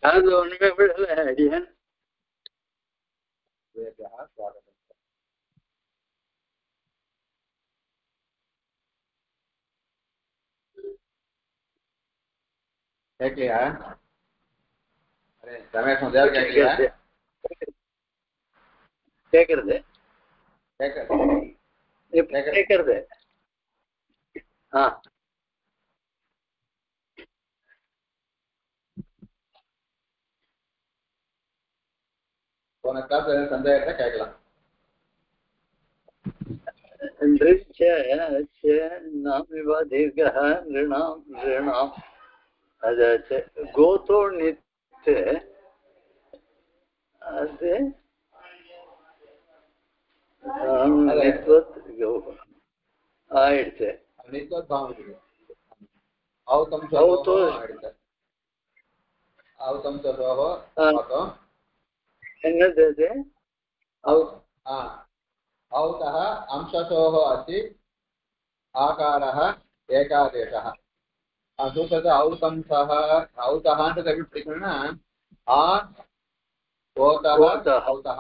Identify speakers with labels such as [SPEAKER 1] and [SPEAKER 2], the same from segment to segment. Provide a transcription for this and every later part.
[SPEAKER 1] அது ஒண்ணுமே விடல அடியன்.
[SPEAKER 2] கேட்கலையா? ரமேஷ் முதல் கேட்கலையா?
[SPEAKER 1] கேட்கறது கேட்கறது.
[SPEAKER 2] போன கிளாஸ் சந்தேகத்தை கேட்கலாம்.
[SPEAKER 1] கோதோ நித்து அது ஆயிடுச்சு. என்னது அது?
[SPEAKER 2] औतः अंशशोः अस्ति आकारः एकादेशः. सूत्रस्य औतंसः औतः ಅಂತ ತೆಗೆದುಕೊಳ್ಳೋಣ. ಆ ಓತಃ ಔತಃ.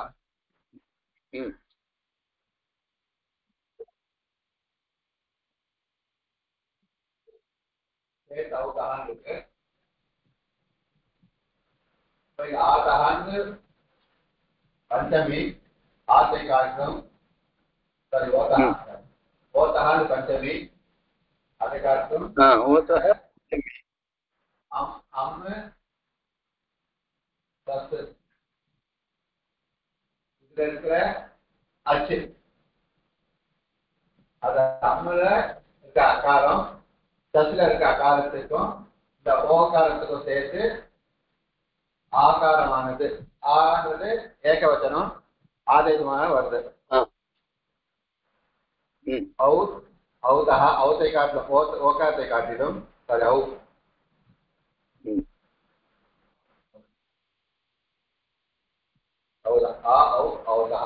[SPEAKER 2] औतः ಇರುತ್ತೆ. आतः ಅಂದ್ರೆ पंचमी आत्मिकार्थम सॉरी ओतः पंचमी आत्मिकार्थम
[SPEAKER 1] ओतः
[SPEAKER 2] हम दस இதுல இருக்கிற அச்சு அத அம்மல இருக்க அகாரம் தஸ்ல இருக்க அகாரத்துக்கும் இந்த ஓகாரத்துக்கும் சேர்த்து ஆகாரமானது ஆன்றது ஏகவச்சனம் ஆதேசமாக வருது. औतः औते काटिலும் ஓகாரத்தை காட்டிலும் சரி औ औतः आ औ औतः.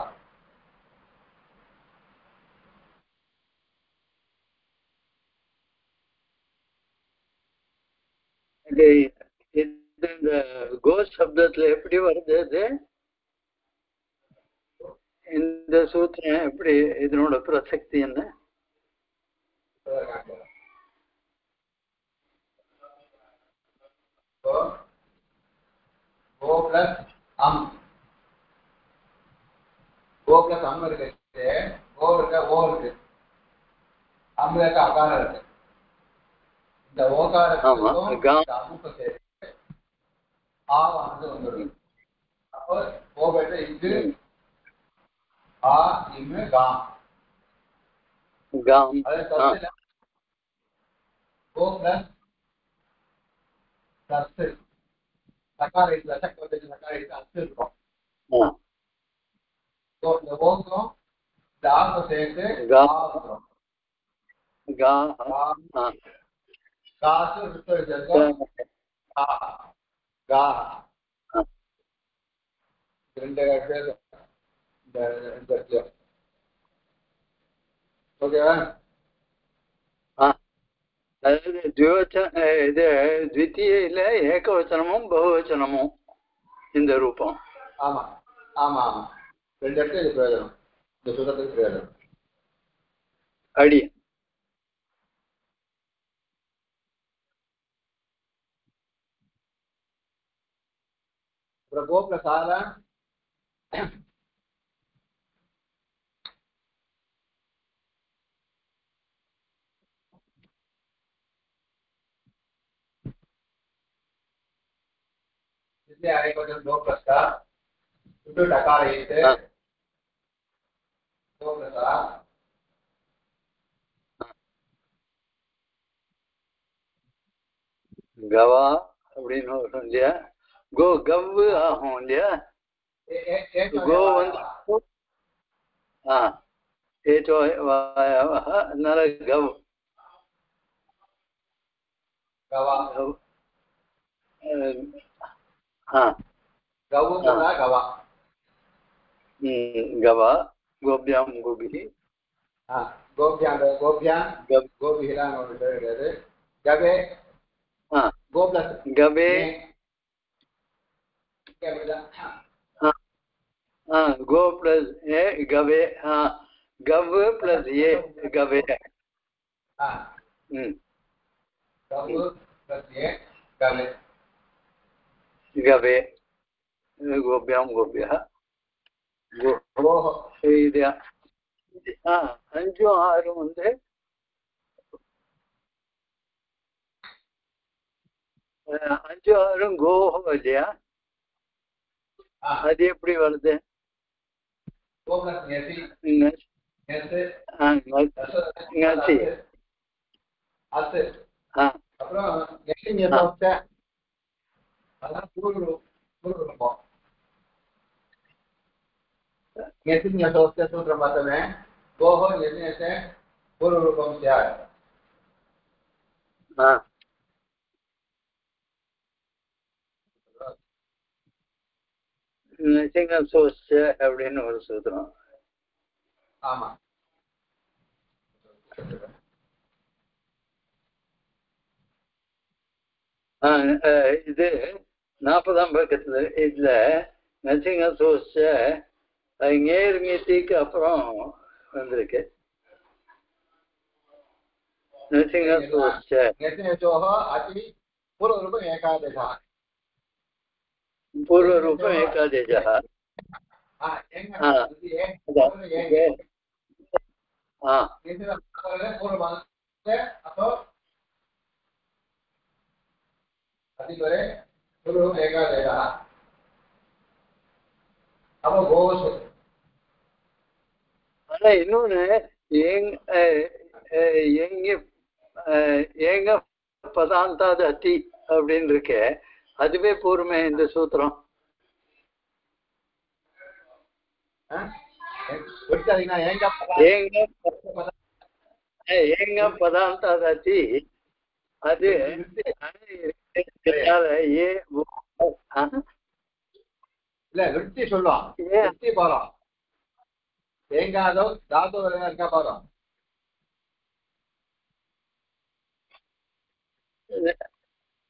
[SPEAKER 1] இந்த கோ சப்தத்துல எப்படி வருது அது? இந்த சூத்திரம் எப்படி, இதனோட பிரசக்தி என்ன?
[SPEAKER 2] गो प्लस अम गो प्लस अम இருக்கு. गो இருக்க ஓ இருக்கு, அம் இருக்க அகாரம் இருக்கு. இந்த ஓகாரத்துக்கும் அமுக்கு சேர்த்து ஆவானது வந்துடும். அப்போ ஓ பெற்ற இங்கு ஆ இம்மு காம்
[SPEAKER 1] காம்
[SPEAKER 2] गो प्लस தஸ்து சகார இல்ல சக்கரத்தை சகார இல்ல அஸ்து இருக்கும். तो இந்த ஓகம் இந்த ஆக சேர்த்து கா வந்துடும்.
[SPEAKER 1] கா
[SPEAKER 2] காசு விசர்ஜனம் கா கா ரெண்டு பேர் இந்த ஓகேவா?
[SPEAKER 1] அதாவது இது த்விதீயில ஏகவச்சனமும் பகுவச்சனமும் இந்த ரூபம்.
[SPEAKER 2] ஆமா ஆமா ஆமா, ரெண்டு இடத்துல இது பிரயோஜனம், இந்த சூத்திரத்துக்கு பிரயோஜனம்.
[SPEAKER 1] அடி
[SPEAKER 2] गो प्लस आला इसलिए आएगा जब दो प्लस का तो टकार इसे दो प्लस आ
[SPEAKER 1] गवा அப்படின்னு வரும் இல்லையா? கோ கவ்வு ஆகும் இல்லையா? கோ வந்து ஏற்றோ அதனால கவ்
[SPEAKER 2] गवा गवु तथा गवा
[SPEAKER 1] गवा गोभ्यां गोभिः
[SPEAKER 2] गोभ्यां गोभिः गवे गो प्लस
[SPEAKER 1] गवे गो प्लस ए गवे गव प्लस ए गवे गवे गोभ्यां गोभ्यः अंजु आरु म्हणजे अंजु आरु गोः இல்லையா அது எப்படி வருது
[SPEAKER 2] सूत्रं वर्तते गोः यज्ञस्य पूर्वरूपं स्यात्
[SPEAKER 1] நசிங்கசோஸ்ய அப்படின்னு ஒரு சூத்திரம்
[SPEAKER 2] ஆமா
[SPEAKER 1] இது 40ஆம் பக்கத்துல இதுல நசிங்கசோஸ்ய நேர்மிதிக்கு அப்புறம் வந்திருக்கு நசிங்கசோஸ்ய
[SPEAKER 2] अति पूर्वरूपम् एकादशः
[SPEAKER 1] पूर्वरूपम् एकादशः ஆனா இன்னொன்னு ஏங்க பதாந்தாது அத்தி அப்படின்னு இருக்கு அதுவே பூர்வமே இந்த சூத்திரம் ஏங்க பதாந்தாது அத்தி அது
[SPEAKER 2] இல்ல விருத்தி சொல்லுவான் விருத்தி போறோம் ஏங்காதோ தாத்து இருக்கா போறோம்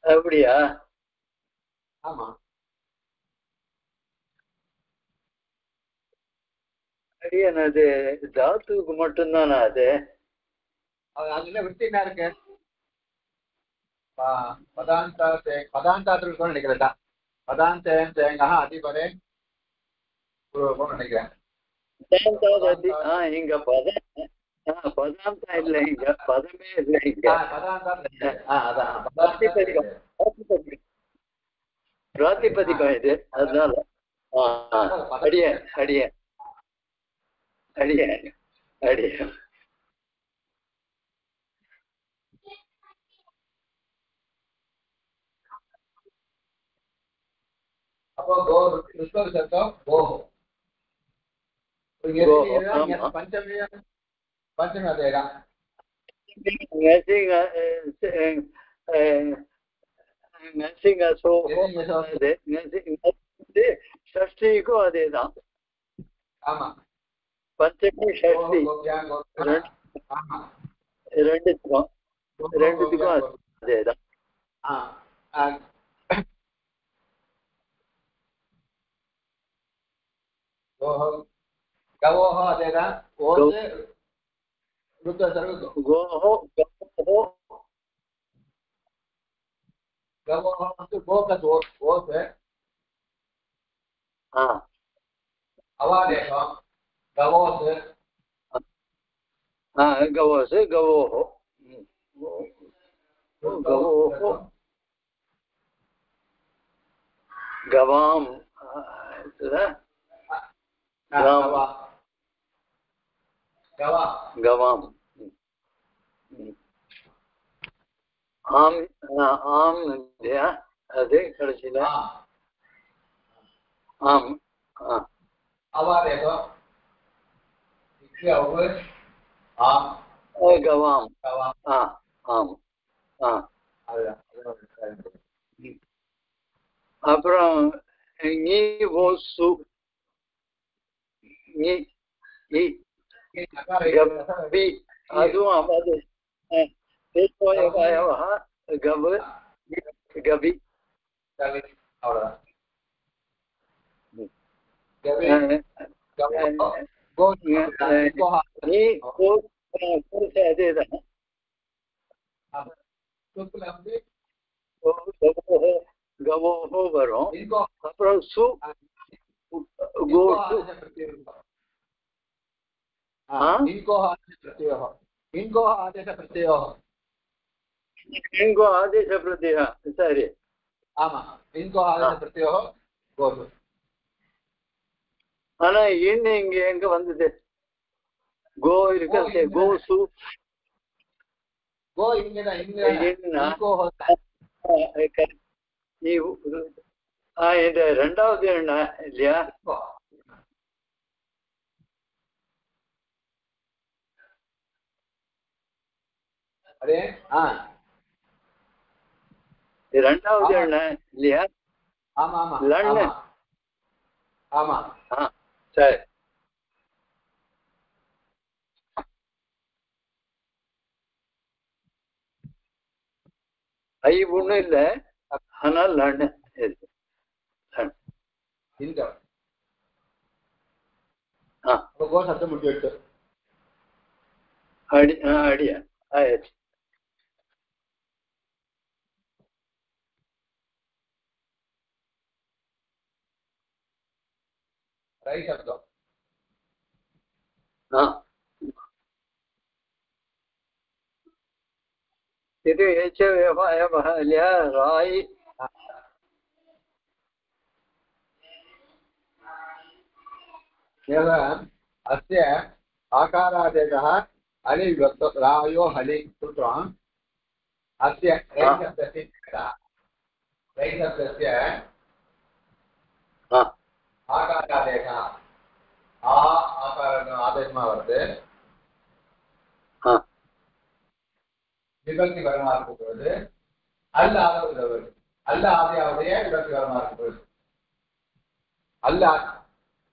[SPEAKER 1] அப்படியா
[SPEAKER 2] ஆமா
[SPEAKER 1] அது தாத்துக்கு மட்டும்தானா அது
[SPEAKER 2] அதுல விருத்தி என்ன இருக்கு பதாந்தாத்திற்கு நினைக்கிறேன் பதாந்தேங்க அதிபரே நினைக்கிறேன்
[SPEAKER 1] இங்க பதாந்தம் இல்ல இங்க பதமே இல்ல இங்க பிராத்திபதிகம் இது அதனால அடியேன் அடியேன் அடியேன் அடியேன்
[SPEAKER 2] அப்போ சப்தம் கோஹோ பஞ்சமி பஞ்சமி அதேதான்
[SPEAKER 1] ஷஷ்டிக்கும் அதேதான்
[SPEAKER 2] ஆமா
[SPEAKER 1] பஞ்சமி ஷஷ்டி ரெண்டுத்துக்கும் அதேதான்
[SPEAKER 2] गवोः अदेदान् ओस् रुद्र सर्व
[SPEAKER 1] गोः
[SPEAKER 2] गवोः तो गो प्लस ओस् अवादेश गवोस्
[SPEAKER 1] गवोस् गवोः गवोः गवाम् गवाम् ஆம் இல்லையா அது கடைசியில ஆம்
[SPEAKER 2] அவாதேசம்
[SPEAKER 1] கவாம் ஆம் அப்புறம் நீ ஓசு அதுவும் அவாது கவு கவி
[SPEAKER 2] அவ்வளவுதான்
[SPEAKER 1] गवोः वरों अப்புறம் सु गो
[SPEAKER 2] इनको आदेश प्रत्ययोः
[SPEAKER 1] इनको आदेश प्रत्ययः सरि
[SPEAKER 2] ஆமா इनको आदेश प्रत्ययोः गोसु
[SPEAKER 1] ஆனா இன் இங்க எங்க வந்தது கோ இருக்கு கோசு
[SPEAKER 2] கோ இங்கதான் இங்கோ
[SPEAKER 1] இந்த ரெண்டாவது என்ன இல்லையா
[SPEAKER 2] அதே
[SPEAKER 1] ரெண்டாவது என்ன இல்லையா
[SPEAKER 2] ஆமா ஆமா
[SPEAKER 1] லண்ணு
[SPEAKER 2] ஆமா
[SPEAKER 1] சரி ஐ ஒண்ணும் இல்லை ஆனால் லண்ணு
[SPEAKER 2] இந்த கோ சப்தம் முடிச்சு எடுத்து
[SPEAKER 1] அடியா ஆயிடுச்சு
[SPEAKER 2] ரை சப்தம்
[SPEAKER 1] இது இல்லையா ராய்
[SPEAKER 2] अस्य आकारादेशः हलि विभक्तो रायो हलि सूत्रम् अस्य रैशब्दस्य आकारादेशः आदेशः वर्तते विभक्ति परमार्थः अल्ल आदियावदे विभक्ति परमार्थः अल्ल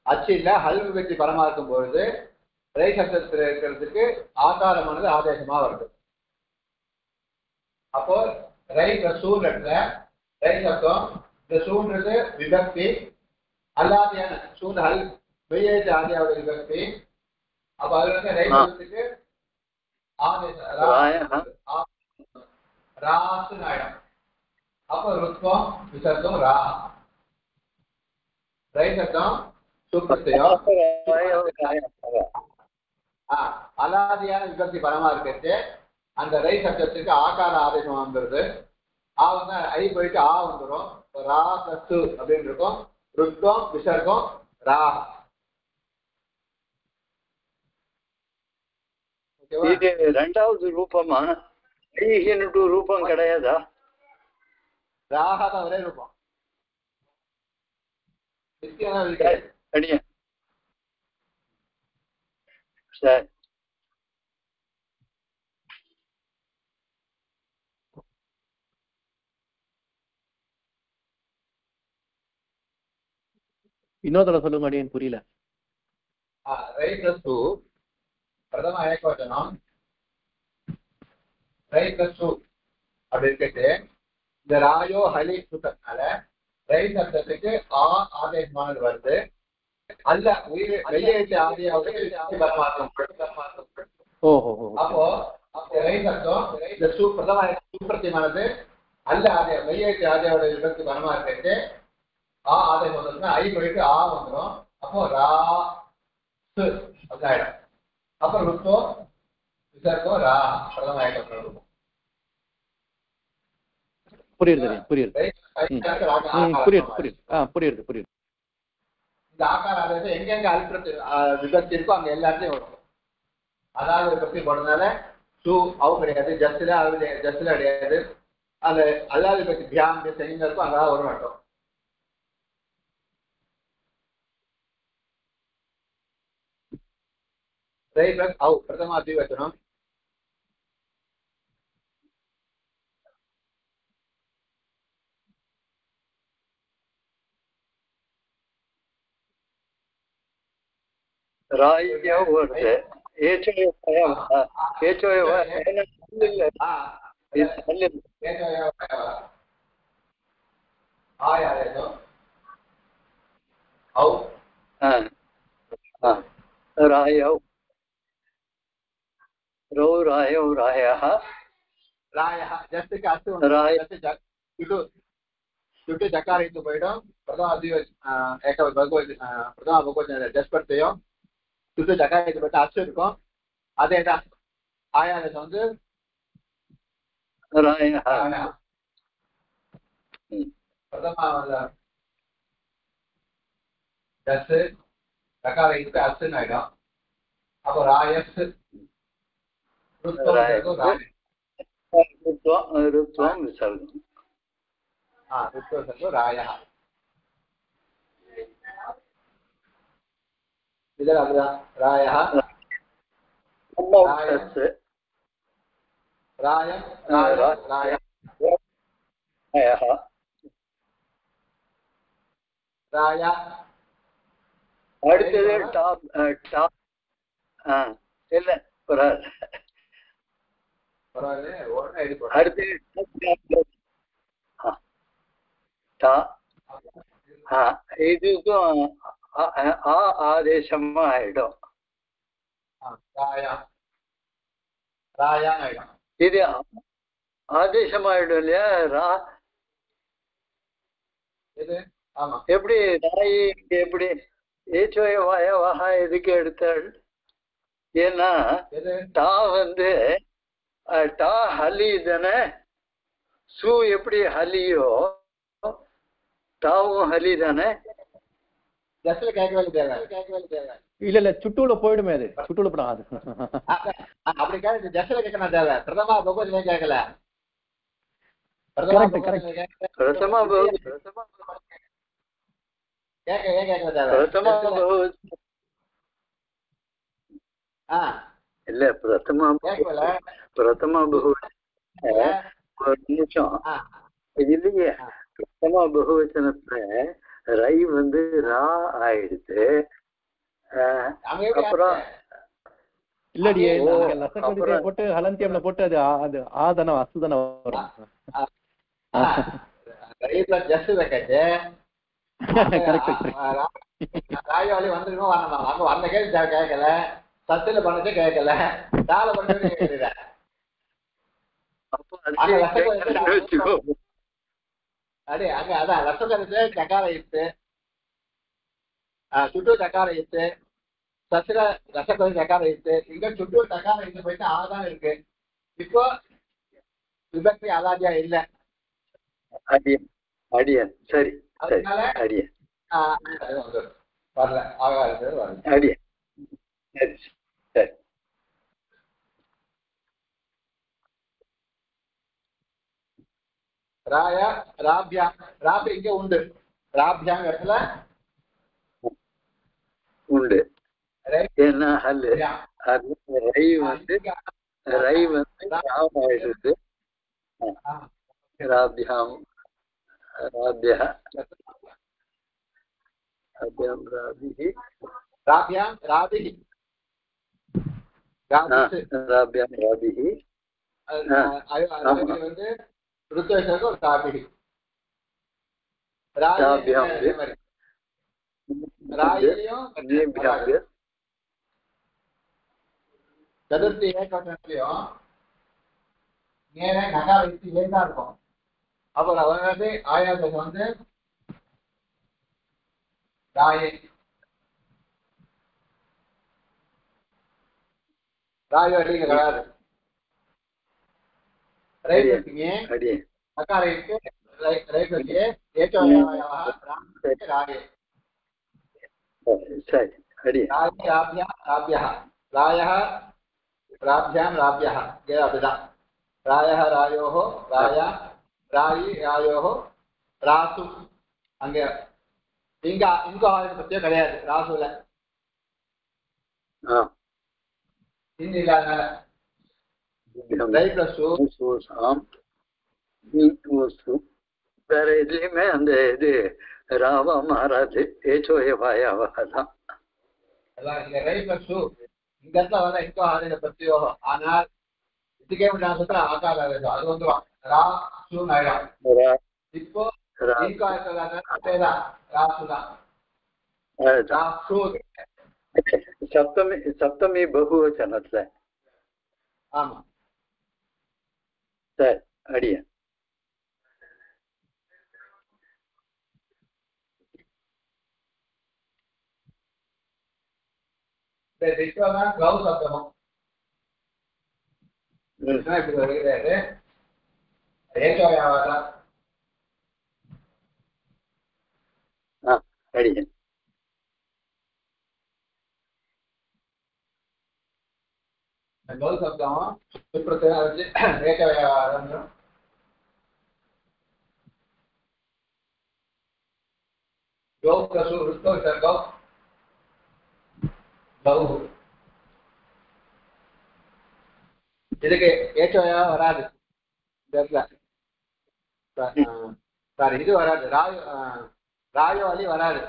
[SPEAKER 2] அச்சு இல்ல ஹல் விபக்தி பரமாக்கும் பொழுது ரை சப்தத்தில் இருக்கிறதுக்கு ஆகாரமானது ஆதேசமா வருது அப்போ ரை சூன்றதுல ரை சப்தம் இந்த சூன்றது விபக்தி அல்லாதியான சூன் ஹல் வெய்யேற்ற ஆதியாவது விபக்தி அப்ப அதுல ரை சப்தத்துக்கு ஆதேசம் ராசு நாயம் அப்போ ருத்வம் விசர்க்கம் ரா ரை சப்தம் அலாதியான விபக்தி பரமா இருக்கிறது அந்த ரை சப்தத்துக்கு ஆகார ஆதேசம் வந்துருது வந்து ஐ போயிட்டு வந்துடும் ரா சத்து அப்படின்னு இருக்கும் ருத்வம் விசர்க்கம் ரா
[SPEAKER 1] இது ரெண்டாவது ரூபமா ரூபம் கிடையாதா
[SPEAKER 2] ராக தான் ஒரே ரூபம்
[SPEAKER 1] அடியா சரி
[SPEAKER 3] இன்னொரு சொல்லுங்க அடியன் புரியல
[SPEAKER 2] ரைட்லஸ் பிரதம ஏகவச்சனம் ரைட்லஸ் அப்படி இருக்கிறது இந்த ராயோ ஹலி சுத்தனால ரை சப்தத்துக்கு ஆதேசமானது வருது அல்ல உயிர் வெள்ளையேற்ற ஆதியாவது அப்போ ரை சப்தம் இந்த பிரதம சுப்பிரத்தியமானது அல்ல ஆதியா வெள்ளையேற்ற ஆதியாவோட விபக்தி பரமா இருக்கிறது ஆதேசம் வந்ததுன்னா ஐ போயிட்டு வந்துடும் அப்போ ரா அப்படின் அப்புறம் ருத்தோ விசர்க்கம் ரா பிரதம ஏகவச்சனம்
[SPEAKER 3] புரியுது புரியுது
[SPEAKER 2] இந்த ஆகார ஆதேசம் எங்கெங்க அல்பிரத்தி விபக்தி இருக்கோ அங்க எல்லாத்தையும் வரும் அதாவது விபக்தி போடுறதுனால சு அவு கிடையாது ஜஸ்ல கிடையாது அந்த அல்லாத விபக்தி தியான் எங்க இருக்கோ அங்கதான் வரும் மாட்டோம் ரை பிளஸ் அவு பிரதமா திவச்சனம்
[SPEAKER 1] ராய்யா வருது रायौ रौ रायौ रायः
[SPEAKER 2] ராயः ஜஸ்டுக்கு அர்த்தம்
[SPEAKER 1] ராய்.
[SPEAKER 2] சுட்டு சக்காரித்து போயிடும். பிரதம ஏக பகவத் பிரதம பகவத் ஜஸ்ட் படுத்தையும் சுட்டு சக்காரித்து போயிட்டு அர்த்தம் இருக்கும். அதேதான் ஆயாதம் வந்து
[SPEAKER 1] रायः
[SPEAKER 2] பிரதம ஜஸ்ட் சக்காரித்து அர்த்தம் ஆயிடும். அப்போ ராயஸ்
[SPEAKER 1] ऋत्वं विसर्गम्
[SPEAKER 2] ऋत्वसर्गो रायः. इधर रायः रायं रायः राया
[SPEAKER 1] அடுத்தது டாப் டாப் இல்ல அடுத்து இதுக்கும் ஆதேசமா ஆயிடும். இது ஆதேசமாயிடும் இல்லையா? எப்படி ராயி எப்படி ஏச்சோய வாயவாக எதுக்கு எடுத்தாள்? ஏன்னா டா வந்து டா ஹலி தானே, சு எப்படி ஹலியோ டாவும் ஹலி தானே.
[SPEAKER 3] இல்ல இல்ல சுட்டூல போயிடுமே, அது சுட்டூல போடாது.
[SPEAKER 2] அப்படி கேட்க ஜஸ்ட்ல கேட்கணும் தேவை. பிரதமா பகவத் கேட்கல.
[SPEAKER 1] பிரதமா இல்ல பிரதமா ஒரு நிமிஷம் இல்லையே. பிரதமா பகுவச்சனத்துல ரை வந்து ரா ஆயிடுது. அப்புறம்
[SPEAKER 3] இல்லடியே போட்டு ஹலந்தியம்ல போட்டு அது அது ஆதனம் அசுதனம் வரும்.
[SPEAKER 2] ராயவாளி வந்துருக்கோம் வரணும். அங்க வந்த கேள்வி கேட்கல, சத்துல பண்ணதே கேட்கல, தாள பண்ணவே கேட்கல. அடே அங்க அதான் ரசகரத்தை சக்கார இட்டு சுட்டு சக்கார இட்டு சசில ரசகரை சக்கார இட்டு இங்க சுட்டு சக்கார இட்டு போயிட்டு ஆதான் இருக்கு. இப்போ விபக்தி அலாதியா இல்ல.
[SPEAKER 1] அடியன் சரி அடியன்
[SPEAKER 2] வரல ஆகாது வரல
[SPEAKER 1] அடியன் சரி சரி.
[SPEAKER 2] ராயா ராபியா ராபி இங்க உண்டு. ராபியாங்க இடத்துல
[SPEAKER 1] உண்டு. ஏன்னா ஹல்லு ரை வந்து ராமாயிடுது. ராபியாம் ராபியா ராபியாம் ராபிஹி
[SPEAKER 2] ராபியாம் ராபிஹி
[SPEAKER 1] ராபியாம் ராபிஹி
[SPEAKER 2] வந்து ருத்வேஷருக்கு ஒரு ராபிஹி
[SPEAKER 1] ராபியாம்
[SPEAKER 2] ராயிலையும் சதுர்த்தி ஏகவசனத்திலையும் நேர நகார இத்திலே தான் இருக்கும். அப்புறம் அவங்க ஆயாசம் வந்து ராயே ராயோ அடிக்க கிடையாது. ரைட்லயே நகார இட்டு ரைட்லயே ஏகவசனம் ராயே
[SPEAKER 1] சரி அடி
[SPEAKER 2] ராபியா ராபியா ராயः ராபியாம் ராபியः ये அப்படிதான். ராயः ராயோஹோ ராயா ராயி ராயோஹோ ராசு. அங்க இங்க ஆயுத பத்தியே கிடையாது ராசுல. ஹிந்தி இல்லாதனால
[SPEAKER 1] வேற எதுலயுமே அந்த இது ராவா மாறாது. ஏச்சோயவாயாவதான்
[SPEAKER 2] இங்க ரை பிளஸ் டூ இந்த இடத்துல வர இங்கோ ஆயுத பத்தியோ. ஆனால் இதுக்கே சொல்ற ஆகாத அது வந்துடும் ரா சூ ஆயிடும். இப்போ ராசுதான்
[SPEAKER 1] சப்தமி பகுவச்சனத்துல.
[SPEAKER 2] ஆமா
[SPEAKER 1] சரி அடிய
[SPEAKER 2] கௌ சப்தமும் இப்படி வருகிறாரு.
[SPEAKER 1] அடிய
[SPEAKER 2] கௌ சப்தமும் சுப்ரத்தை வச்சு ஏகவியாபாரம் கௌ கசு ருஷ்டோ சர்கௌ கௌ. இதுக்கு ஏச்சோயா வராது. சாரி இது வராது. ராயோலி வராது.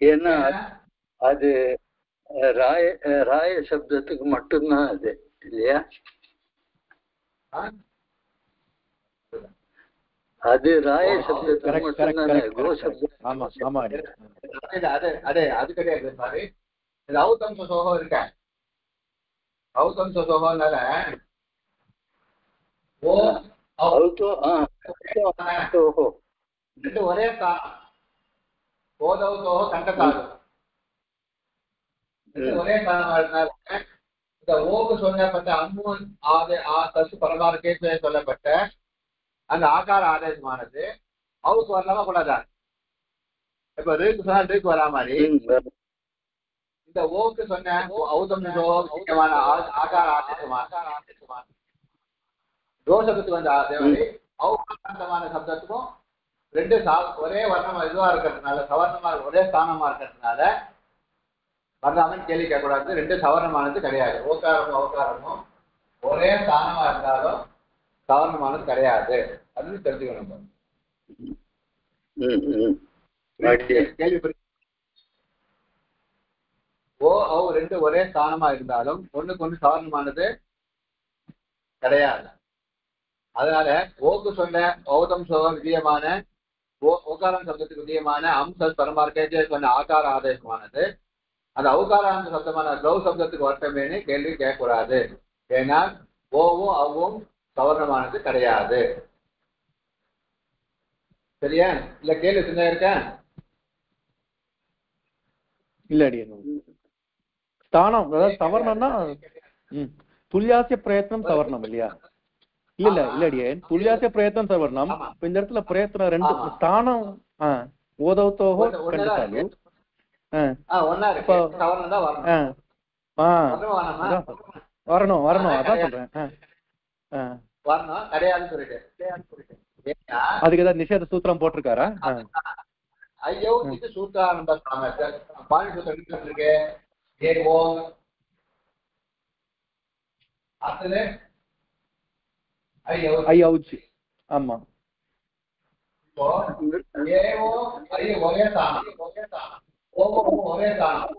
[SPEAKER 1] ஏன்னா அது ராய சப்தத்துக்கு மட்டும்தான் அது இல்லையா? அது ராய சப்தத்துக்கு மட்டும்தானே. கோ சப்தம்
[SPEAKER 2] அது கிடையாது. சாரி இது ஔதம் சோகம் இருக்க. ஔதம் சோகம்னால ரெண்டு ஒரே ஸ்தானம். ஓதௌதோஹ கண்டகாது ஒரே ஸ்தானமா இருந்தால இந்த ஓக்கு சொல்லப்பட்ட அம்மு தசு பரமார்க்கே சொல்லப்பட்ட அந்த ஆகார ஆதேசமானது அவுக்கு வரலாமா கூடாதா? இப்ப ரீக்கு சொன்னா ரீக்கு வரா மாதிரி இந்த ஓக்கு சொன்ன ஔதம் ஆகார ஆதேசமான தோஷத்துக்கு வந்த அதே மாதிரி ஔகாரமான சப்தத்துக்கும் ரெண்டு ஒரே வர்ணமா இதுவா இருக்கிறதுனால சவர்ணமா ஒரே ஸ்தானமா இருக்கிறதுனால வரலாமன்னு கேள்வி கேட்கக்கூடாது. ரெண்டு சவர்ணமானது கிடையாது. ஓகாரமும் ஒரே ஸ்தானமா இருந்தாலும் சவர்ணமானது கிடையாது. அதுன்னு தெரிஞ்சுக்கணும். கேள்வி ரெண்டு ஒரே ஸ்தானமா இருந்தாலும் ஒண்ணுக்கு ஒண்ணு சவர்ணமானது கிடையாது. அதனால ஓக்கு சொன்ன ஔதம் சோகம் விதியமான ஓகாரம் சப்தத்துக்கு விதியமான அம்சல் பரமார்க்கே சொன்ன ஆகார ஆதேசமானது அந்த ஔகாராந்த சப்தமான கௌ சப்தத்துக்கு வர்த்தமேனு கேள்வி கேட்கக்கூடாது. ஏன்னா ஓவும் அவ்வும் சவர்ணமானது கிடையாது. சரியா? இல்ல கேள்வி சின்ன இருக்க
[SPEAKER 3] இல்லடி ஸ்தானம் அதாவது சவர்ணம்னா துல்யாசிய பிரயத்னம் சவர்ணம் இல்லையா? இல்லடியே துல்யாசிய பிரயத்னம் சவர்ணம். இந்த இடத்துல பிரயத்னம் ரெண்டு ஸ்தானம் ஓதௌதோஹோ கண்டசாலு வரணும் அதான் சொல்றேன். அதுக்கு ஏதாவது நிஷேத சூத்திரம் போட்டிருக்காரா?
[SPEAKER 2] ஐயோ இது சூத்திரம் பாணி சூத்திரம் இருக்கு.
[SPEAKER 3] ஐயௌச்சி ஆமா
[SPEAKER 2] ஒரே தானம் ஒரே தானம்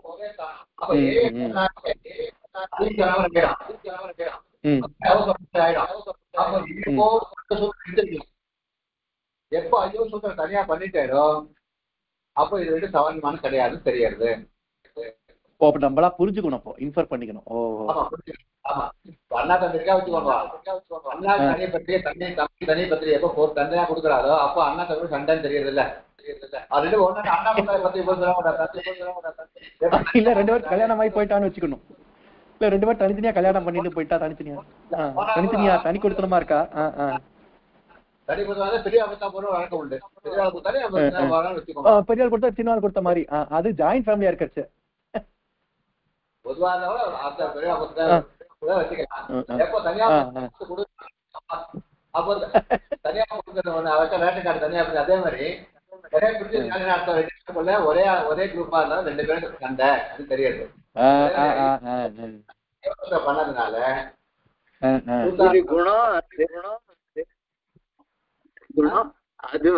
[SPEAKER 2] எப்ப ஐயோ சூத்திரம் தனியா பண்ணிட்டாரோ அப்போ இது ரெண்டு சவர்ணமான கிடையாது தெரியாது.
[SPEAKER 3] நம்மளா புரிஞ்சுக்கணும், அப்போ இன்ஃபர் பண்ணிக்கணும்.
[SPEAKER 2] அண்ணா தந்திரிக்கா வச்சுக்கோங்க. அண்ணா தனி பத்திரிகை தனி பத்திரிகை எப்போ தந்தையா கொடுக்குறாரோ அப்போ அண்ணா தம்பி சண்டைன்னு தெரியறது இல்ல. அது ஒண்ணு அண்ணா பத்திரிகை
[SPEAKER 3] இல்ல ரெண்டு பேரும் கல்யாணம் ஆகி போயிட்டான்னு வச்சுக்கணும். இல்ல ரெண்டு பேரும் தனித்தனியா கல்யாணம் பண்ணிட்டு போயிட்டா தனித்தனியா தனி கொடுத்தனமா இருக்கா?
[SPEAKER 2] தனி கொடுத்தா பெரிய அவஸ்தா போற வழக்கம் உண்டு. பெரியாள்
[SPEAKER 3] கொடுத்தா சின்னவாள் கொடுத்த மாதிரி அது ஜாயிண்ட் ஃபேமிலியா இருக்கச்சு.
[SPEAKER 2] பொதுவாக எப்போ தனியா அப்போ தனியா கொடுக்கறது ஒண்ணு அவர்கிட்ட ரேஷன் கார்டு தனியா அதே மாதிரி ஒரே குரூப்பா இருந்தா ரெண்டு பேரும் சண்டை அது தெரியாது பண்ணதுனால
[SPEAKER 1] குணம் அது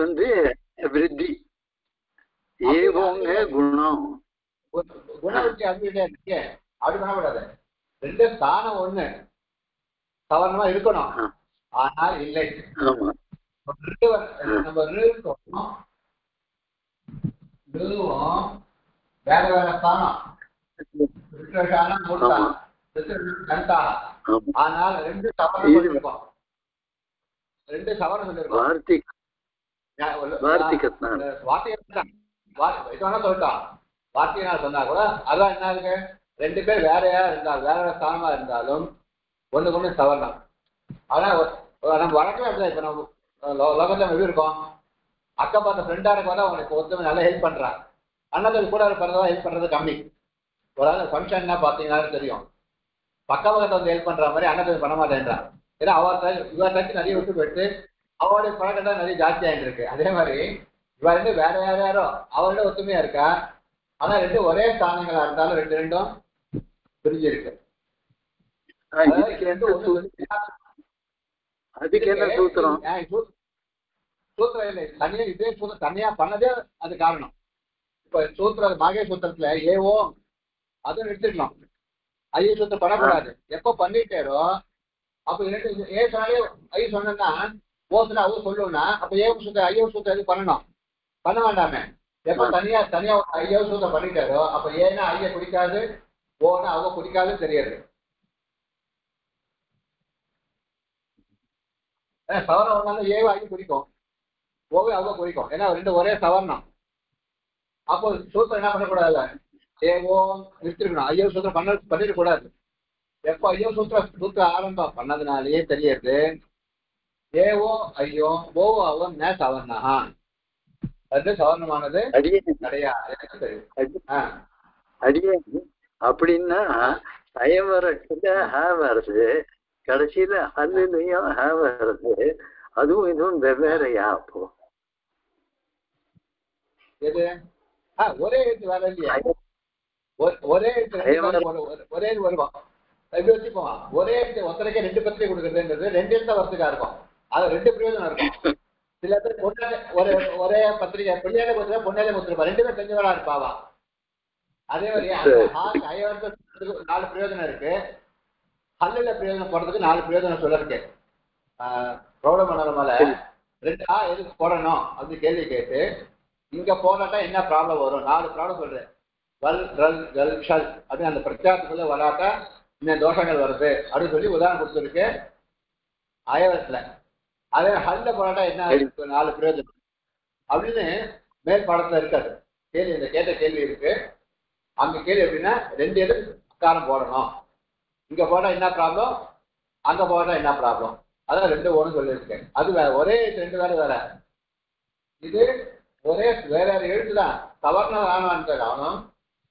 [SPEAKER 1] விருத்தி ஏவோங்க குணம்
[SPEAKER 2] குணவச்சி அப்படி பண்ணக்கூடாது. ரெண்டு ஸ்தானம் ஒண்ணு சவர்ணமா இருக்கணும். ஆனால் இல்லை நம்ம இதுவும் வேற வேற ஸ்தானம். ஆனால் ரெண்டு சவரம் சொல்லியிருக்கோம். ரெண்டு சவரம் சொல்லியிருக்கோம். சொல்லிட்டான் வார்த்தையினால் சொன்னா கூட அதான் என்ன இருக்கு, ரெண்டு பேர் வேறையா இருந்தாலும் வேற வேற ஸ்தானமா இருந்தாலும் ஒண்ணு ஒண்ணு சவரணம். ஆனா நம்ம வழக்கமே அப்படிதான். இப்ப நம்ம லோகத்துல எப்படி இருக்கோம், அக்கா பார்த்த ஃப்ரெண்டா இருக்கா அவனுக்கு ஒருத்தவங்க நல்லா ஹெல்ப் பண்றான், அண்ணன் கூட பிறந்தவா ஹெல்ப் பண்றது கம்மி. ஒரு ஆள் ஃபங்க்ஷன்னா பாத்தீங்கன்னாலும் தெரியும், பக்க பக்கத்தை வந்து ஹெல்ப் பண்ற மாதிரி அண்ணன் பண்ண மாட்டேன்றான். ஏன்னா இவ தச்சு நிறைய விட்டு போயிட்டு அவளுடைய பழக்கம் தான் நிறைய ஜாஸ்தி ஆகிட்டு இருக்கு. அதே மாதிரி இவ ரெண்டு வேற யாரோ அவரோட ஒத்துமையா இருக்கா, ஆனா ரெண்டு ஒரே ஸ்தானங்களா இருந்தாலும் ரெண்டு ரெண்டும் பிரிஞ்சு இருக்கு. சூத்திரம் இல்லை, தனியா இதே சூத்திரம் தனியா பண்ணதே அது காரணம். இப்ப சூத்திர மாகே சூத்திரத்துல ஏவோ அதுவும் எடுத்துக்கலாம், ஐயோ சூத்திரம் பண்ணக்கூடாது. எப்ப பண்ணிட்டாரோ அப்ப இரண்டு ஏ சொன்னாலே ஐ சொன்னா ஓசுனா அவங்க சொல்லுவோம்னா அப்ப ஏ சூத்திரம் ஐயோ சூத்திரம் எது பண்ணணும், பண்ண வேண்டாமே. எப்ப தனியா தனியா ஐயோ சூத்திரம் பண்ணிட்டாரோ அப்ப ஏன்னா ஐய பிடிக்காது, ஓனா அவங்க பிடிக்காதுன்னு தெரியாது. சவரம் ஒன்னாலும் ஏவோ ஐயோ பிடிக்கும், ஓவே அவங்க பிடிக்கும், ஏன்னா ரெண்டு ஒரே சவரணம். அப்போ சூத்திரம் என்ன பண்ணக்கூடாது, ஏவோ நிறுத்திருக்கணும், ஐயோ சூத்திரம் பண்ணிடக்கூடாது. எப்போ ஐயோ சூத்திரம் ஆரம்பம் பண்ணதுனாலேயே தெரியுது ஏவோ ஐயோ ஓவோ அவன் நே சவர்ணா அது சவர்ணமானது கிடையாது.
[SPEAKER 1] அப்படின்னா சயவரத்துல ஹ வருது, கடைசியில அல்லையும் ஹ வருது, அதுவும் இதுவும் வெவ்வேறையா? அப்போ
[SPEAKER 2] எது ஒரே எழுத்து வேற இல்லையா, ஒரே எழுத்து ஒரே வருவோம். எப்படி வச்சுப்போம், ஒரே எழுத்து ஒருத்தரைக்கே ரெண்டு பத்திரிகை கொடுக்குறதுன்றது ரெண்டு எழுத்தா வரத்துக்கா இருக்கும், அது ரெண்டு பிரயோஜனம் இருக்கும். சில பேர் பொண்ணாலே ஒரே பத்திரிகை பிள்ளையாலே கொடுத்துருப்பா பொண்ணாலே கொடுத்துருப்பா, ரெண்டு பேர் செஞ்சவளா இருப்பாவா. அதே மாதிரி ஐவரத்துக்கு 4 பிரயோஜனம் இருக்கு, ஹல்லுல பிரயோஜனம் போடுறதுக்கு 4 பிரயோஜனம் சொல்ல இருக்கு. பிரௌட மண்டலமால ரெண்டு எதுக்கு போடணும் அப்படின்னு கேள்வி கேட்டு இங்க போராட்டா என்ன ப்ராப்ளம் வரும், 4 ப்ராப்ளம் சொல்றேன். வல் ரல் கல் ஷல் அப்படின்னு அந்த பிரச்சாரத்துக்குள்ள வராட்டா இந்த தோஷங்கள் வருது அப்படின்னு சொல்லி உதாரணம் கொடுத்துருக்கு அயவரத்துல. அதே ஹல்ல போராட்டா என்ன 4 பிரயோஜனம் அப்படின்னு மேல் பாடத்துல இருக்காது. கேள்வி இந்த கேட்ட கேள்வி இருக்கு, அங்க கேள்வி எப்படின்னா ரெண்டு எதுக்கு காரம் போடணும், இங்க போட்டா என்ன ப்ராப்ளம், அங்க போட்டா என்ன ப்ராப்ளம், அதான் ரெண்டு ஒன்று சொல்லியிருக்கேன். அது வேற, ஒரே ரெண்டு வேற வேற. இது ஒரே வேற வேற எழுத்துதான், சவர்ணம் ஆனவன்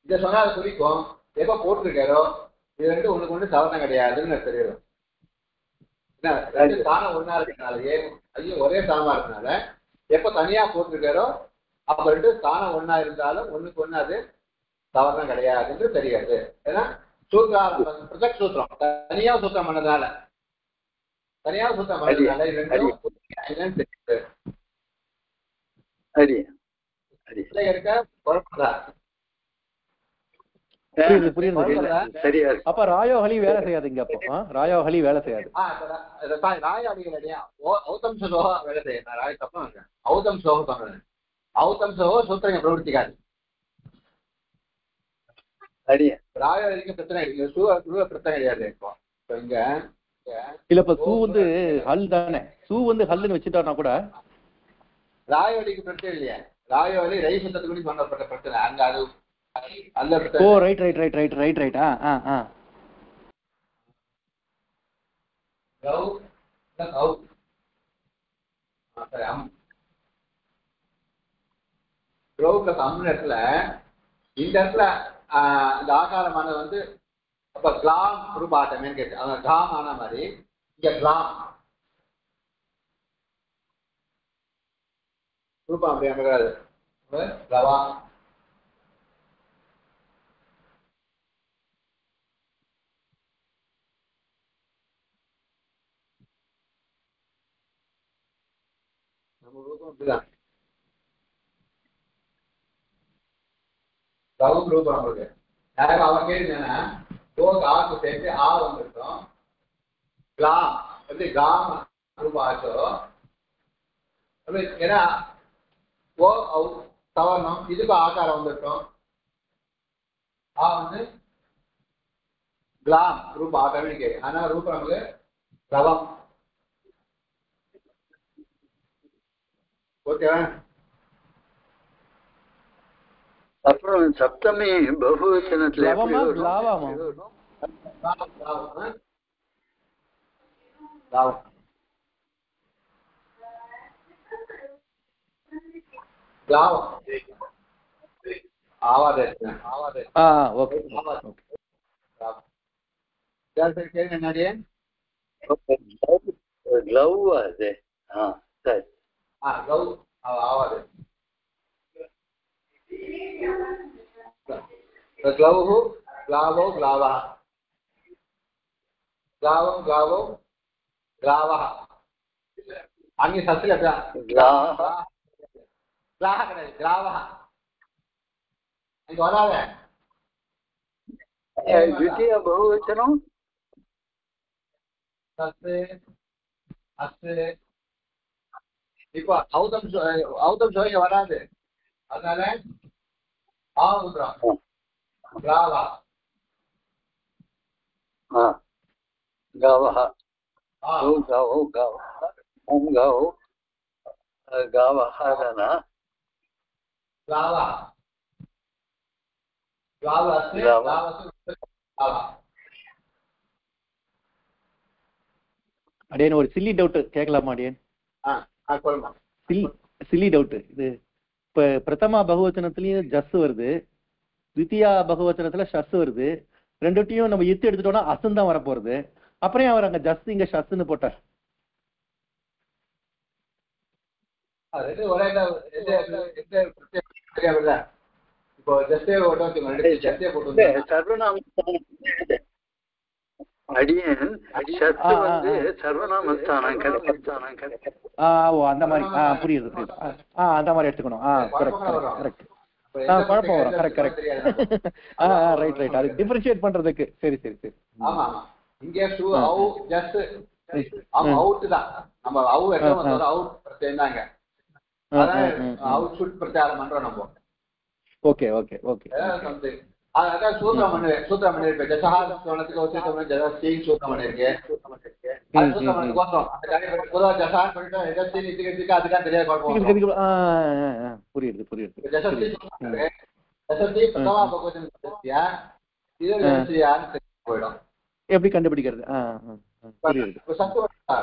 [SPEAKER 2] இதை சொன்னா அது குறிக்கும். எப்ப போட்டிருக்காரோ இது ரெண்டு ஒண்ணுக்கு ஒண்ணு சவர்ணம் கிடையாதுன்னு தெரியும். ரெண்டு ஸ்தானம் ஒன்னா இருக்கனால ஐயோ ஒரே ஸ்தானமா இருக்கனால எப்ப தனியா போட்டிருக்காரோ அப்ப ரெண்டு ஸ்தானம் ஒன்னா இருந்தாலும் ஒண்ணுக்கு ஒண்ணு அது சவர்ணம் கிடையாதுன்னு தெரியாது. ஏன்னா சூத்திரம் பிரதக் சூத்திரம் தனியா சூத்திரம் பண்ணதுனால
[SPEAKER 3] அப்ப ராயோஹலி வேலை செய்யாதுங்க. அப்போ ராயோஹலி வேலை செய்யாது.
[SPEAKER 2] வேலை செய்யும் ஔதம் சோகம் சூத்திரங்க பிரவர்த்திக்காது. ராயோஹலிக்கு பிரச்சனை பிரச்சனை கிடையாது. இப்போ இங்க
[SPEAKER 3] இல்ல இப்ப சூ வந்து ஹல் தானே, சூ வந்து ஹல்லுன்னு வச்சுட்டோம்னா கூட
[SPEAKER 2] ராயோலிக்கு பிரச்சனை இல்லையா, ராயோலி ரை சுத்தத்துக்கு பண்ணப்பட்ட பிரச்சனை அங்க அது அல்ல.
[SPEAKER 3] Oh right right right right right right
[SPEAKER 2] இடத்துல இந்த இடத்துல இந்த ஆகாரமானது வந்து அப்ப கிளாம் ரூபாட்டமே கேட்டு அவங்க கிளாம் ஆன மாதிரி இங்க கிளாம் ரூபம் அப்படி அமைக்காது. ரவா நம்ம ரூபம் அப்படிதான், ரவும் ரூபம் நம்மளுக்கு. அவன் கேட்டுனா ஆக்கு சேர்த்து ஆ வந்துருக்கோம். கிளாம் எப்படி கிளாம் ரூபம் ஆச்சோ ஏன்னா ஓ சவர்ணம் இதுக்கும் ஆகாரம் வந்துட்டோம். ஆ வந்து கிளாம் ரூப ஆகாரம் இருக்கு. ஆனா ரூபம் நமக்கு ரவம். ஓகேவா?
[SPEAKER 1] அப்புறம் சப்தமி பகுவச்சனத்துல எப்படி
[SPEAKER 3] லவமா
[SPEAKER 1] வரும்?
[SPEAKER 3] லாவாமா? ஓகே
[SPEAKER 1] க்ளவ் அது. சரி.
[SPEAKER 2] ग्लौः ग्लावौ ग्लावः ग्लावं ग्लावौ ग्लावः अन्य सस्यस्य ग्लावः ग्लावः இது வராத.
[SPEAKER 1] द्वितीय बहुवचனம்
[SPEAKER 2] சஸ்து அஸ்து. இப்போ ஔதம் சொல்ல வராது. அதனால ஆவுதுறோம். ग्लावः
[SPEAKER 1] गावः गावौ गावः ओम गावौ गावः
[SPEAKER 2] ग्लावः ग्लावस्य ग्लावः.
[SPEAKER 3] அடியேன் ஒரு சில்லி டவுட் கேட்கலாமா அடியேன்? Chilli doubt. இது இப்ப பிரதமா பகுவச்சனத்திலயும் ஜஸ் வருது, தித்தியா பகுவச்சனத்துல ஷஸ் வருது. ரெண்டுத்தையும் நம்ம இத்து எடுத்துட்டோம்னா அசன் தான் வரப்போறது. அப்புறம் அவர் அங்க ஜஸ் இங்க ஷஸ்ன்னு போட்டார்.
[SPEAKER 1] அடியன் ஷத்து வந்து சர்வநாமஸ்தானம் கிடைக்கும்.
[SPEAKER 3] அந்த மாதிரி புரியுது புரியுது. அந்த மாதிரி எடுத்துக்கணும். கரெக்ட். குழப்பம் வரும். கரெக்ட். Right right. அது டிஃபரன்ஷியேட் பண்றதுக்கு. சரி சரி சரி.
[SPEAKER 2] ஆமா இங்க ஷூ அவு ஜஸ்ட் அவுட் தான். நம்ம அவு என்ன வந்தோம் அவுட் பிரத்யேகங்க. அதான் அவுட் ஷூட் பிரச்சாரம் பண்றோம் நம்ம.
[SPEAKER 3] Okay okay okay.
[SPEAKER 2] அதான் சூத்திரம் இருக்கு. ஜசஹானத்துக்கு வச்சுட்டு ஜஸ்டி சூத்திரம் இருக்கு. அது சூத்திரம் கோசம் அந்த காரியம் பொதுவா ஜசஹான் பண்ணிட்டு ஜஸ்டி இதுக்கு அதுதான் தெரியாது குழப்பம்.
[SPEAKER 3] புரியுது.
[SPEAKER 2] ஜஸ்டி ஜஸ்டி பிரதமா பகவச்சன சத்யா இது ஜஸ்டியான்னு போய்டும்.
[SPEAKER 3] எப்படி கண்டுபிடிக்கிறது? புரியுது.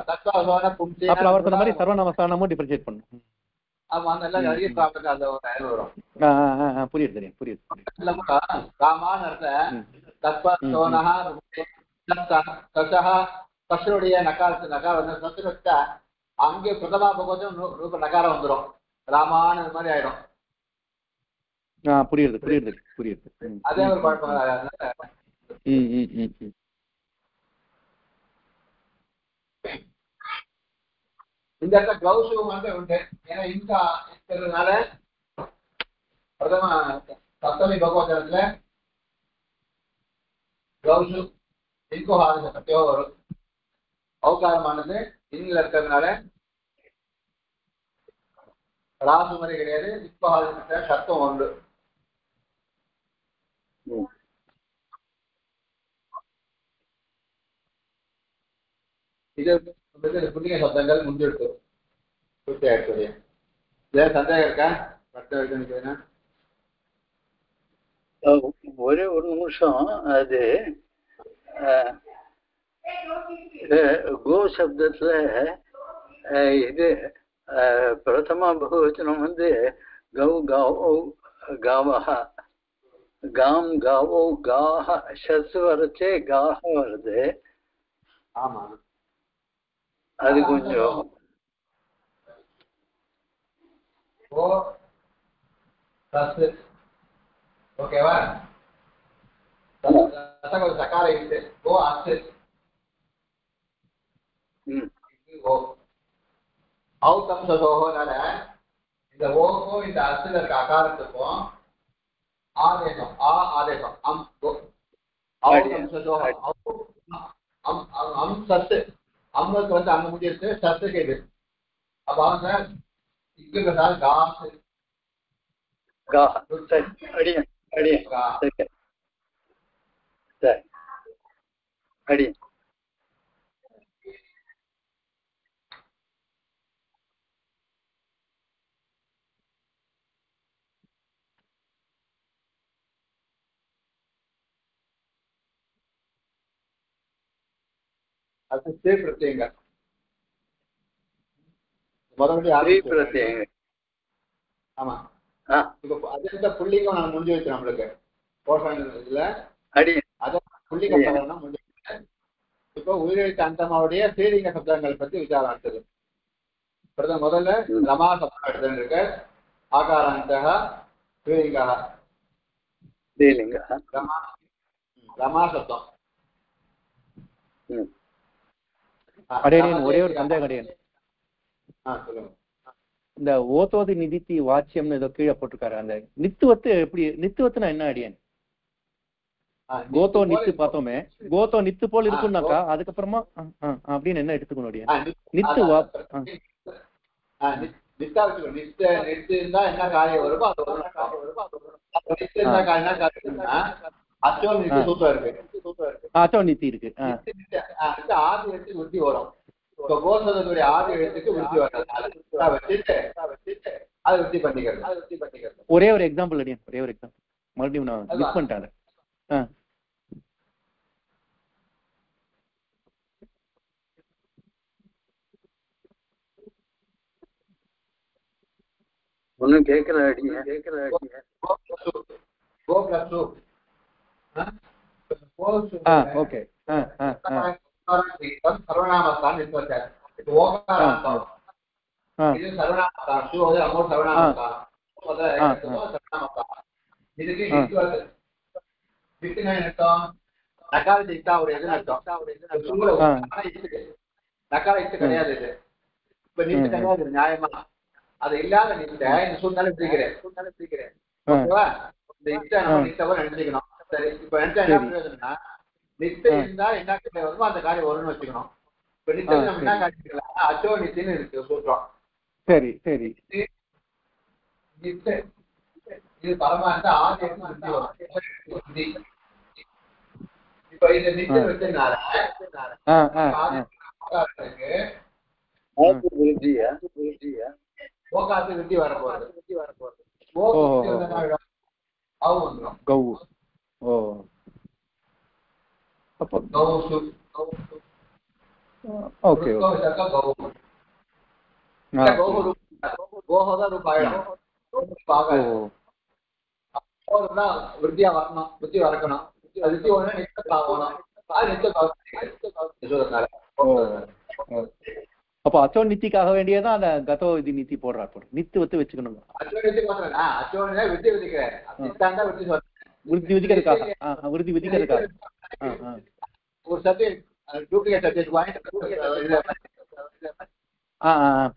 [SPEAKER 2] தத்வாசன பும்சி
[SPEAKER 3] அப்ப அவர் சொன்ன மாதிரி சர்வநாமஸ்தானமும் டிஃபரன்ஷியேட் பண்ணும்.
[SPEAKER 2] ஆமா அந்த நிறைய ப்ராப்ளம் அந்த வரும்.
[SPEAKER 3] புரியுது.
[SPEAKER 2] ராமான்னு அர்த்தம் தத்வசோனஹ கஷனுடைய நகாரம் வந்து சத்து வச்சா அங்கே பிரதமா பகவச்சம் ரூப நகாரம் வந்துடும். ராமான்னு மாதிரி ஆயிடும்.
[SPEAKER 3] புரியுது.
[SPEAKER 2] அதே ஒரு குழப்பம். இந்த இடத்துல கிளவுஸ் வந்து உண்டு. ஏன்னா இன்கா இருக்கிறதுனால பிரதம சப்தமி பகவச்சனத்துல கிளவுஸ் இன்கோ ஆதிச சத்தியோ வரும். அவகாரமானது இன்னில் இருக்கிறதுனால ராசு மாதிரி கிடையாது. இப்போ ஆதிச சத்தம் உண்டு. இது புதிய சப்தங்கள் முடிஞ்செடுத்து பூர்த்தி ஆயிடுச்சு. வேற சந்தேகம் இருக்கா?
[SPEAKER 1] ஒரே ஒரு நிமிஷம். அது கோ சப்தத்துல இது பிரதமா பகுவச்சனம் வந்து கௌ காவோ காவஹ காம் காவோ காஹ ஷஸ் வரச்சே காஹ வருது.
[SPEAKER 2] ஆமா
[SPEAKER 1] அது கொஞ்சம்
[SPEAKER 2] ஓகேவா? சகார இருக்கு. ஓ அச்சு அவுத்தம் சோகோனால இந்த ஓகோ இந்த அச்சுல இருக்க அகாரத்துக்கும் ஆதேசம் ஆதேசம் அவுத்தம் சோகம் அம் சத்து அம்முக்கு வந்து அங்க முடியிருக்கு. சத்துக்கு இது அப்ப அவங்க இங்க காசு
[SPEAKER 1] கா சரி அடியன் அடியன்
[SPEAKER 2] கா.
[SPEAKER 1] சரி சரி அடியன்
[SPEAKER 2] அது ஸ்ரீ பிரத்யங்க மறுபடியும்
[SPEAKER 1] ஸ்ரீ
[SPEAKER 2] ஆரம்பிச்சு.
[SPEAKER 1] பிரத்யேக
[SPEAKER 2] ஆமா
[SPEAKER 1] ஆ
[SPEAKER 2] இப்போ அதே புள்ளிங்கம் நான் முடிஞ்சு வச்சு நம்மளுக்கு போஷன் இதுல
[SPEAKER 1] அடியன்
[SPEAKER 2] அத புள்ளிங்க பிரகரணம் முடிஞ்சு. இப்போ உயிரெழுத்து அந்தமாவுடைய ஸ்ரீலிங்க சப்தங்கள் பத்தி விசாரம் அடுத்தது. முதல்ல ரமா சப்தம் எடுத்துட்டு இருக்கு. ஆகாராந்தக ஸ்ரீலிங்கா
[SPEAKER 1] ஸ்ரீலிங்க
[SPEAKER 2] ரமா சப்தம்.
[SPEAKER 3] அடையன் ஒரே ஒரு சந்தேகம் அடையன்.
[SPEAKER 2] சொல்லுங்க.
[SPEAKER 3] இந்த ஓதோதி நிதித்தி வாச்சியம்னு ஏதோ கீழே போட்டிருக்காரு. அந்த நித்துவத்து எப்படி நித்துவத்துனா என்ன அடியன்? கோதோ நித்து பார்த்தோமே, கோதோ நித்து போல் இருக்கும்னாக்கா அதுக்கப்புறமா அப்படின்னு என்ன எடுத்துக்கணும் அடியன்? நித்து
[SPEAKER 2] நித்தா வச்சுக்கணும். நித்து இருந்தா என்ன காரியம் வருமோ அது நித்து இருந்தா என்ன காரியம் அச்சோ நித்து சூத்திரம் இருக்கு.
[SPEAKER 3] அச்சோ நித்தி இருக்கு.
[SPEAKER 2] ஆதி எழுத்துக்கு விருத்தி வரும். இப்போ கோசதத்துடைய ஆதி எழுத்துக்கு விருத்தி வர்றதுனால வச்சுட்டு அதை விருத்தி பண்ணிக்கிறது.
[SPEAKER 3] ஒரே ஒரு எக்ஸாம்பிள் அடியன், ஒரே ஒரு எக்ஸாம்பிள். மறுபடியும் நான் மிஸ் பண்ணிட்டேன்.
[SPEAKER 1] ஒன்னும் கேட்கல அடிங்க
[SPEAKER 3] ஓகே.
[SPEAKER 2] சர்வநாமஸ்தான் இது சர்வநாமஸ்தான் சர்வநாமஸ்தான் இதுக்கு அர்த்தம் நகார இத்தாவுடையதுன்னு அர்த்தம். நகார இத்து கிடையாது. இது இப்ப நீட்டு கிடையாது நியாயமா. அது இல்லாத நித்த இந்த சூழ்நிலை பிரிக்கிறேன். ஓகேவா? இந்த இத்த நம்ம நித்தவா நினைச்சுக்கணும். சரி, இப்ப நினைச்சா என்ன பிரயோஜனம்னா நித்த இருந்தா என்ன காரியம் வருமோ அந்த காரியம் வரும்னு வச்சுக்கணும். இப்ப நித்த நம்ம என்ன காரியம் அச்சோ நித்தின்னு இருக்கு சொல்றோம்.
[SPEAKER 3] சரி சரி.
[SPEAKER 2] நித்த இது பரமா இருந்தா ஆதி இப்ப இந்த நித்த வச்சதுனால ஓகாத்து விருத்தி வரப்போகுது. விருத்தியா வரணும், விருத்தி வரக்கணும். விருத்தி ஒண்ணு நித்தம்
[SPEAKER 3] அப்போ அச்சோ நித்திக்காக வேண்டியதான் அந்த கதோ இது நித்தி போடுறா. நித்து வத்து வச்சுக்கணும். விருத்தி விதிக்கிறதுக்காக விருத்தி விதிக்கிறதுக்காக
[SPEAKER 2] ஒரு சப்ஜெக்ட் டூப்ளிகேட் சப்ஜெக்ட் வாங்கி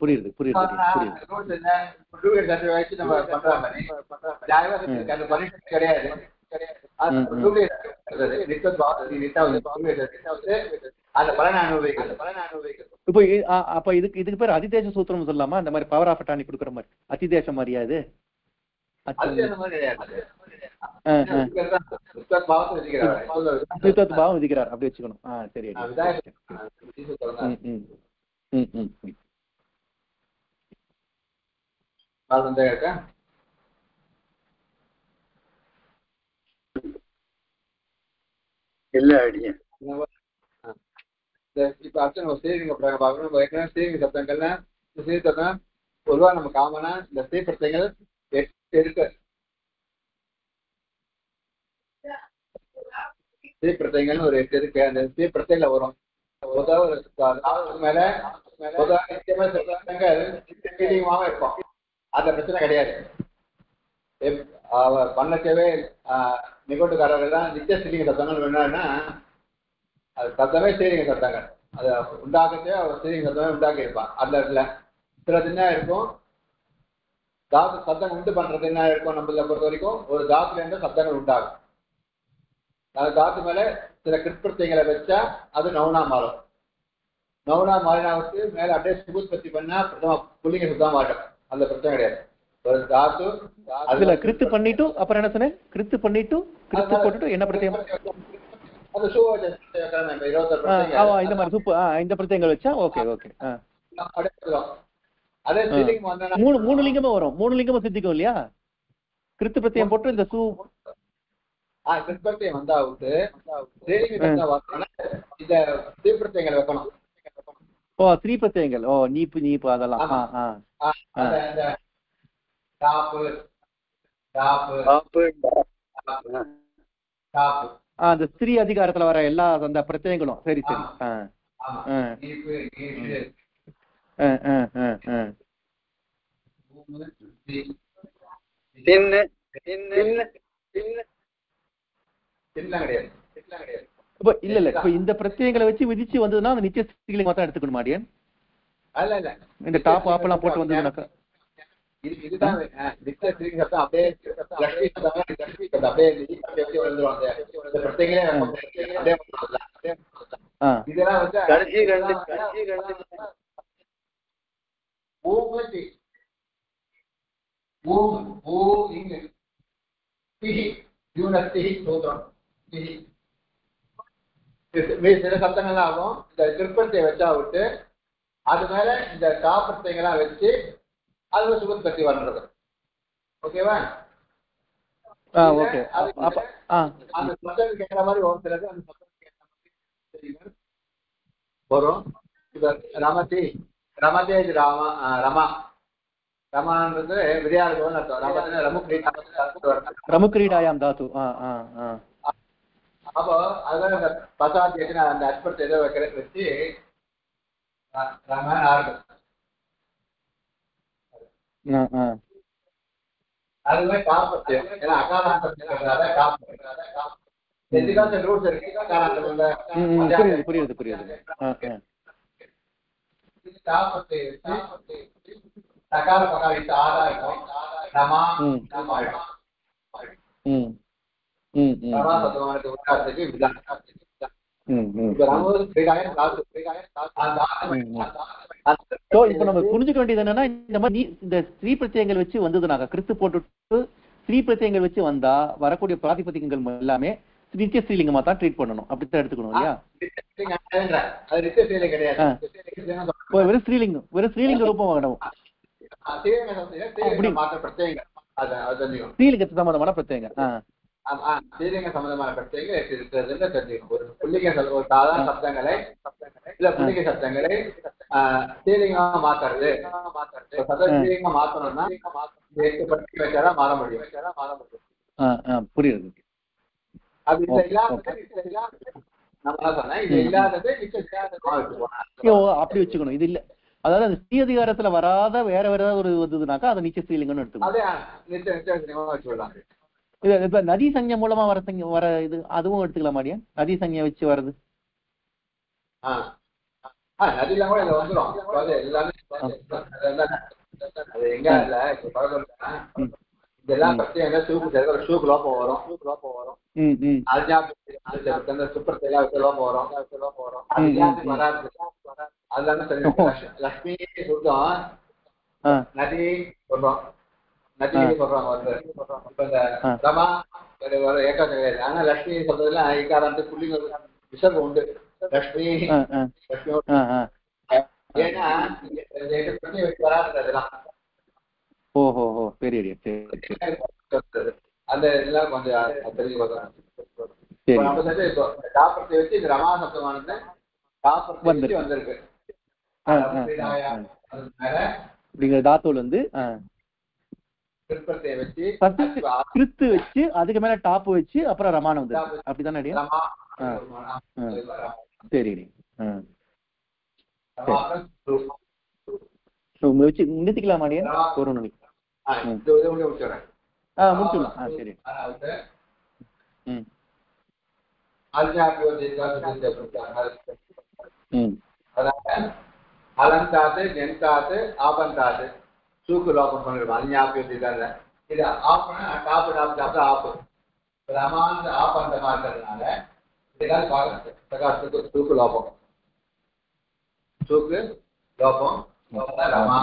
[SPEAKER 3] புரியுது புரியுது
[SPEAKER 2] கிடையாது.
[SPEAKER 3] இப்போ அப்ப இதுக்கு பேர் அதிதேச சூத்திரம் சொல்லலாமா? இந்த மாதிரி பவர் ஆஃப் அட்டானி கொடுக்குற மாதிரி அதிதேசம் மாதிரியா? இது பாவம் விதிக்கிறார் அப்படி வச்சுக்கணும். சரி
[SPEAKER 1] இல்ல அடிய
[SPEAKER 2] இப்ப அர்ச்சனை ஸ்ரீலிங்க பார்க்கணும். ஏற்கனவே ஸ்ரீலிங்க சப்தங்கள்ல ஸ்ரீ சப்தம் பொதுவா நம்ம காமனா இந்த ஸ்ரீ பிரத்யங்கள் 8 இருக்கு. ஸ்ரீ பிரத்யங்கள் ஒரு 8 இருக்கு. அந்த ஸ்ரீ பிரத்யங்கள வரும் மேல இருக்கும். அந்த பிரச்சனை கிடையாது. பண்ணச்சவே நிகழ்வுக்காரர்கள் தான் நித்திய ஸ்ரீலிங்க சப்தங்கள் வேணும்னா அது சப்தமே ஸ்ரீலிங்க சப்தங்கள். அதை உண்டாக்கத்தே அவர் ஸ்ரீலிங்க சப்தமே உண்டாக்கி இருப்பான். அந்த இடத்துல சிலது என்ன இருக்கும், தாத்து சப்தம் உண்டு பண்றது என்ன இருக்கும் நம்மள பொறுத்த வரைக்கும் ஒரு தாத்துல இருந்து சப்தங்கள் உண்டாகும். அந்த தாத்து மேல சில கிருத்பிரத்தியங்களை வச்சா அது நவுனா மாறும். நவுனா மாறினாவுக்கு மேல அப்படியே சுபுத்பத்தி பண்ணா பிரதம புள்ளிங்க சுத்தம் மாட்டோம். அந்த பிரச்சனை கிடையாது. ஒரு தாத்து
[SPEAKER 3] அதுல கிருத்து பண்ணிட்டு அப்புறம் என்ன சொன்னேன், கிருத்து பண்ணிட்டு கிருத்து போட்டுட்டு என்ன பிரத்யம்,
[SPEAKER 2] அது சூவஜ இந்த 21
[SPEAKER 3] இந்த மாதிரி சூப்பர் இந்த பிரத்யங்கள் வச்சா ஓகே ஓகே.
[SPEAKER 2] அதே ஸ்ரீலிங்கம் வந்தா
[SPEAKER 3] மூணு லிங்கமும் வரும், 3 லிங்கமும் சித்திக்கும் இல்லையா? கிருத்து பிரத்யம் போட்டு இந்த சூ
[SPEAKER 2] கிருத்பத்தியம் வந்தாவுட்டு ஸ்ரீலிங்கம் இந்த தீபிரத்தியங்கள் வைக்கணும்.
[SPEAKER 3] ஸ்ரீ பிரத்யங்கள் நீப்பு அதெல்லாம் அந்த ஸ்திரீ அதிகாரத்துல வர எல்லா அந்த பிரத்யங்களும். சரி சரி. இல்ல இப்ப இந்த பிரத்யங்களை வச்சு விதிச்சு வந்ததுன்னா அந்த நிச்சய ஸ்திரீலிங்கம் தான் எடுத்துக்கணும் மாடியன். இந்த டாப் ஆப் எல்லாம் போட்டு வந்ததுனாக்கா
[SPEAKER 2] இதுதான் நிச்சய ஸ்திரீலிங்கம் அப்படியே இதெல்லாம் வந்து சில சப்தங்கள்லாம் ஆகும். இந்த திருப்பத்தை வச்சா விட்டு அது மேல இந்த காப்பத்தைங்கெல்லாம் வச்சு அதுல சுகத்பத்தி வர்றது. ஓகேவா?
[SPEAKER 3] ஓகே.
[SPEAKER 2] அந்த சப்தத்துக்கு ஏற்ற மாதிரி ஒரு சிலது அந்த சப்தத்துக்கு ஏற்ற மாதிரி வரும். இப்ப ரமதே ரமா ரமான்றது விளையாடுவோம்னு அர்த்தம்.
[SPEAKER 3] ரமுக்ரீடாயாம் தாத்து.
[SPEAKER 2] அப்போ அதான் அந்த பசாத்தி அந்த அற்பத்தை ஏதோ வச்சு ரம ஆரம்பம். அதுவே காப்பத்தியம். ஏன்னா அகாராந்தம் எதுக்காக ரூட்ஸ் இருக்கு.
[SPEAKER 3] புரியுது.
[SPEAKER 2] காப்பத்தை சகார பகாரித்து ஆதாரம் ரமா
[SPEAKER 3] இப்ப நம்ம புரிஞ்சுக்க வேண்டியது என்னன்னா, இந்த மாதிரி இந்த ஸ்ரீ பிரத்யங்கள் வச்சு வந்ததுனாக்கா கிறிஸ்து போட்டுட்டு ஸ்ரீ பிரத்யங்கள் வச்சு வந்தா வரக்கூடிய பிராதிபதிகங்கள் எல்லாமே நித்திய ஸ்ரீலிங்கமா தான் ட்ரீட் பண்ணணும். அப்படித்தான் எடுத்துக்கணும் இல்லையா? வெறும் ஸ்ரீலிங்க ரூபம் வாங்கணும். ஸ்ரீலிங்கத்து சம்பந்தமான பிரத்யங்க
[SPEAKER 2] ஸ்ரீலிங்க சம்பந்தமான பிரத்யங்கள் இருக்கிறதுன்னு தெரிஞ்சுக்கணும். ஒரு புள்ளிங்க ஒரு சாதாரண சப்தங்களை இல்ல புள்ளிங்க சப்தங்களை ஸ்ரீலிங்கமா மாத்துறது. ஸ்ரீலிங்கமா மாத்தணும்னா 8 வச்சாரா மாற முடியும்.
[SPEAKER 3] புரியுது.
[SPEAKER 2] அது
[SPEAKER 3] அப்படி வச்சுக்கணும். இது இல்ல, அதாவது அந்த ஸ்ரீ அதிகாரத்துல வராத வேற ஒரு வந்ததுனாக்கா அதை நிச்சய ஸ்ரீலிங்கம்னு எடுத்துக்கணும். இப்ப நதி சஞ்ஞை மூலமா வர இது அதுவும் எடுத்துக்கலாம் மாடியா? நதி சஞ்ஞை வச்சு வர்றது
[SPEAKER 2] நதியில கூட இது வந்துடும். எங்க இல்ல இதெல்லாம் பத்தி என்ன ஷூக்கு லோப்பம் வரும். சுப்பரத்தை லோப்பம் வரும். லட்சுமி சுத்தம் நதி சொல்றோம். நதி சொல்றாங்க வந்து இப்ப இந்த ரமா ஏக்கம் கிடையாது. ஆனா லட்சுமி சொல்றதுல ஐக்காரத்து புள்ளிங்க விசர்க்கம் உண்டு. லட்சுமி ஏன்னா வராது அதெல்லாம்.
[SPEAKER 3] ஓஹோ பெரிய
[SPEAKER 2] அந்த இதெல்லாம் கொஞ்சம் தெரிஞ்சு காப்பத்தை வச்சு இந்த ரமா சப்தமானது காப்பத்தை வச்சு வந்திருக்கு.
[SPEAKER 3] தாத்தூல் வந்து கிறிஸ்து வச்சு அதுக்கு மேல டாப் வச்சு அப்புறம் ரமானம் வந்து அப்படித்தானே? சரி வச்சு நிறுத்திக்கலாம் மாடியன். ஒரு மணி முடிச்சுடலாம். சரி.
[SPEAKER 2] அலந்தாது ஜென்தாது ஆபந்தாது சூக்கு லோகம் பண்ணிருக்கோம். அஞ்ஞாபியம் இது டாப்பு ஆப்பு ரமாந்த ஆபந்தமா இருக்கிறதுனால இதெல்லாம் பார்க்கறது பிரகாசத்துக்கு சூக்கு லோபம். சூக்கு லோபம் ரமா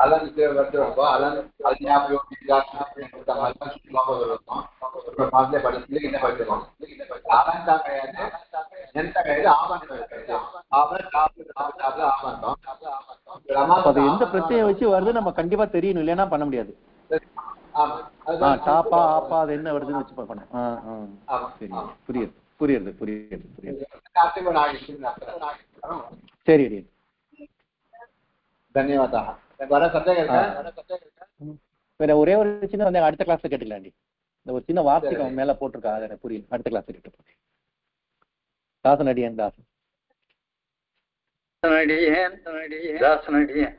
[SPEAKER 2] அலன் வருது அலன் மாதத்துல படிச்சு என்ன படிச்சிருக்கோம் அலன் தான் கிடையாது எந்த கிடையாது
[SPEAKER 3] அது எந்த பிரச்சனையை வச்சு வருது நம்ம கண்டிப்பா தெரியணும், இல்லைன்னா பண்ண முடியாது. டாப்பா ஆப்பா அது என்ன வருதுன்னு வச்சு பண்ணேன். புரியுது புரியுது புரியுது புரியுது. சரி அடி.
[SPEAKER 2] தன்யவாதா. வர சந்தேகம்
[SPEAKER 3] வேற ஒரே ஒரு சின்ன சந்தேகம் அடுத்த கிளாஸ்ல கேட்டுக்கலாண்டி. இந்த ஒரு சின்ன வார்த்தைக்கு மேல போட்டிருக்கா, அது எனக்கு புரியல. அடுத்த கிளாஸ் கேட்டு தாசன் அடியன் தாசன்
[SPEAKER 1] தாசன் அடியன்